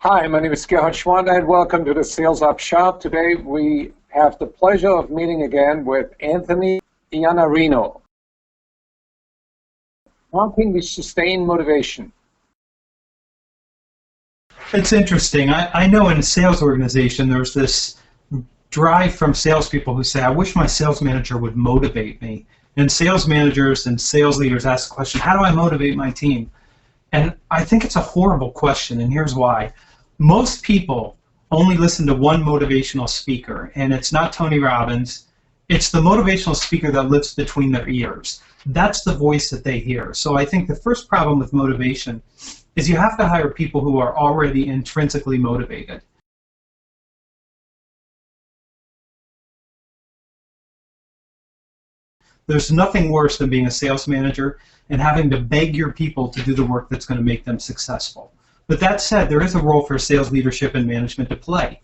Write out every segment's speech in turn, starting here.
Hi, my name is Gerhard Schwanda, and welcome to the Sales Up Shop. Today we have the pleasure of meeting again with Anthony Iannarino. How can we sustain motivation? It's interesting. I know in a sales organization there's this drive from salespeople who say, I wish my sales manager would motivate me. And sales managers and sales leaders ask the question, how do I motivate my team? And I think it's a horrible question, and here's why. Most people only listen to one motivational speaker, and it's not Tony Robbins. It's the motivational speaker that lives between their ears. That's the voice that they hear. So I think the first problem with motivation is you have to hire people who are already intrinsically motivated. There's nothing worse than being a sales manager and having to beg your people to do the work that's going to make them successful. But that said, there is a role for sales leadership and management to play.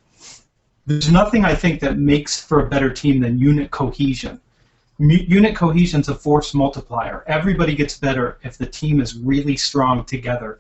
There's nothing, I think, that makes for a better team than unit cohesion. Unit cohesion is a force multiplier. Everybody gets better if the team is really strong together.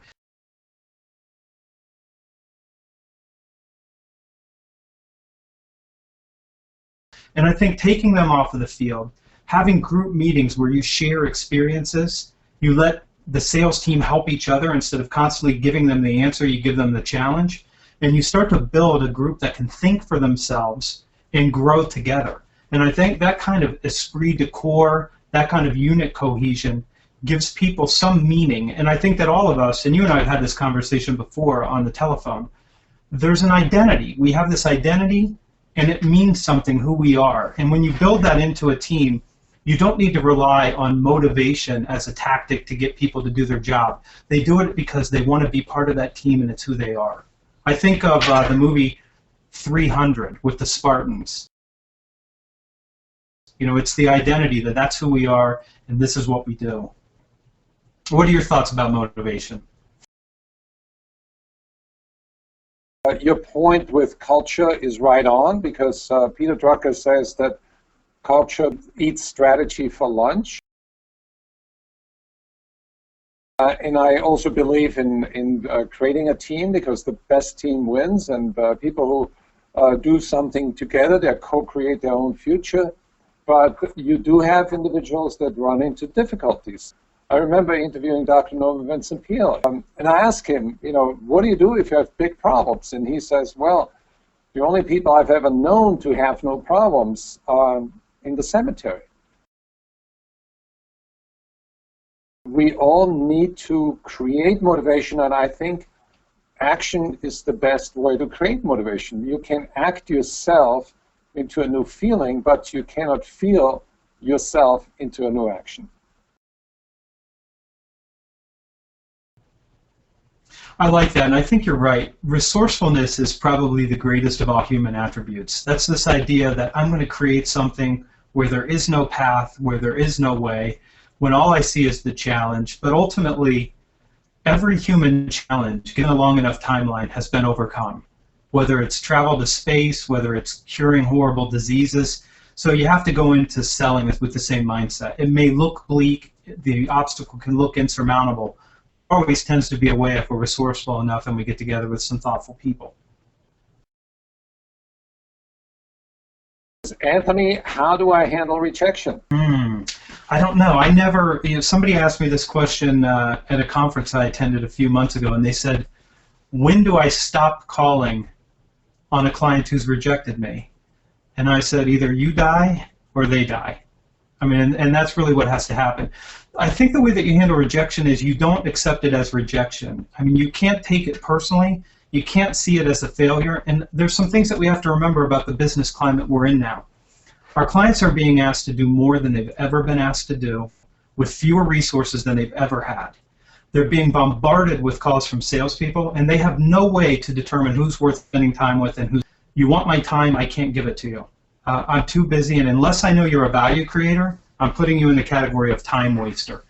And I think taking them off of the field, having group meetings where you share experiences, you let the sales team help each other instead of constantly giving them the answer, you give them the challenge, and you start to build a group that can think for themselves and grow together. And I think that kind of esprit de corps, that kind of unit cohesion gives people some meaning. And I think that all of us, and you and I have had this conversation before on the telephone, there's an identity. We have this identity, and it means something, who we are. And when you build that into a team, you don't need to rely on motivation as a tactic to get people to do their job. They do it because they want to be part of that team and it's who they are. I think of the movie 300 with the Spartans. You know, it's the identity that that's who we are and this is what we do. What are your thoughts about motivation? Your point with culture is right on, because Peter Drucker says that culture eats strategy for lunch. And I also believe in creating a team, because the best team wins, and people who do something together, they co-create their own future. But you do have individuals that run into difficulties. I remember interviewing Dr. Norman Vincent Peale, and I asked him, you know, what do you do if you have big problems? And he says, well, the only people I've ever known to have no problems are in the cemetery. We all need to create motivation, and I think action is the best way to create motivation. You can act yourself into a new feeling, but you cannot feel yourself into a new action. I like that, and I think you're right. Resourcefulness is probably the greatest of all human attributes. That's this idea that I'm going to create something where there is no path, where there is no way, when all I see is the challenge. But ultimately, every human challenge, given a long enough timeline, has been overcome. Whether it's travel to space, whether it's curing horrible diseases. So you have to go into selling with the same mindset. It may look bleak, the obstacle can look insurmountable. Always tends to be a way if we're resourceful enough and we get together with some thoughtful people. Anthony, how do I handle rejection? I don't know. I never, somebody asked me this question at a conference I attended a few months ago, and they said, when do I stop calling on a client who's rejected me? And I said, either you die or they die. I mean, and that's really what has to happen. I think the way that you handle rejection is you don't accept it as rejection. I mean, you can't take it personally. You can't see it as a failure. And there's some things that we have to remember about the business climate we're in now. Our clients are being asked to do more than they've ever been asked to do, with fewer resources than they've ever had. They're being bombarded with calls from salespeople, and they have no way to determine who's worth spending time with and who's, you want my time, I can't give it to you. I'm too busy, and unless I know you're a value creator, I'm putting you in the category of time waster.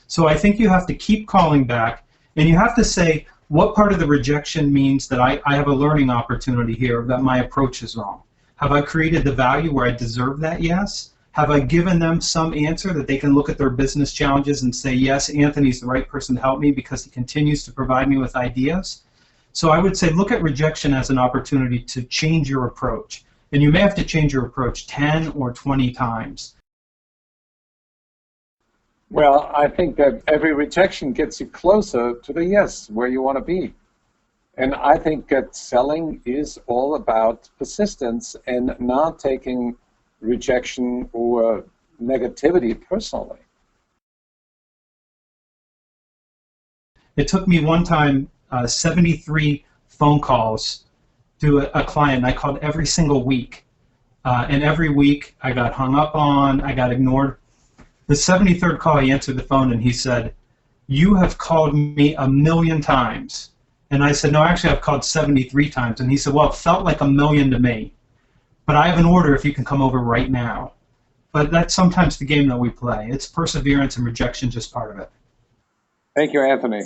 So I think you have to keep calling back, and you have to say what part of the rejection means that I have a learning opportunity here, that my approach is wrong. Have I created the value where I deserve that? Yes. Have I given them some answer that they can look at their business challenges and say, yes, Anthony's the right person to help me because he continues to provide me with ideas? So I would say look at rejection as an opportunity to change your approach. And you may have to change your approach 10 or 20 times. Well, I think that every rejection gets you closer to the yes, where you want to be. And I think that selling is all about persistence and not taking rejection or negativity personally. It took me one time 73 phone calls to a client, and I called every single week. And every week I got hung up on, I got ignored. The 73rd call, he answered the phone and he said, "You have called me 1,000,000 times." And I said, "No, actually I've called 73 times. And he said, "Well, it felt like 1,000,000 to me. But I have an order if you can come over right now." But that's sometimes the game that we play. It's perseverance and rejection just part of it. Thank you, Anthony.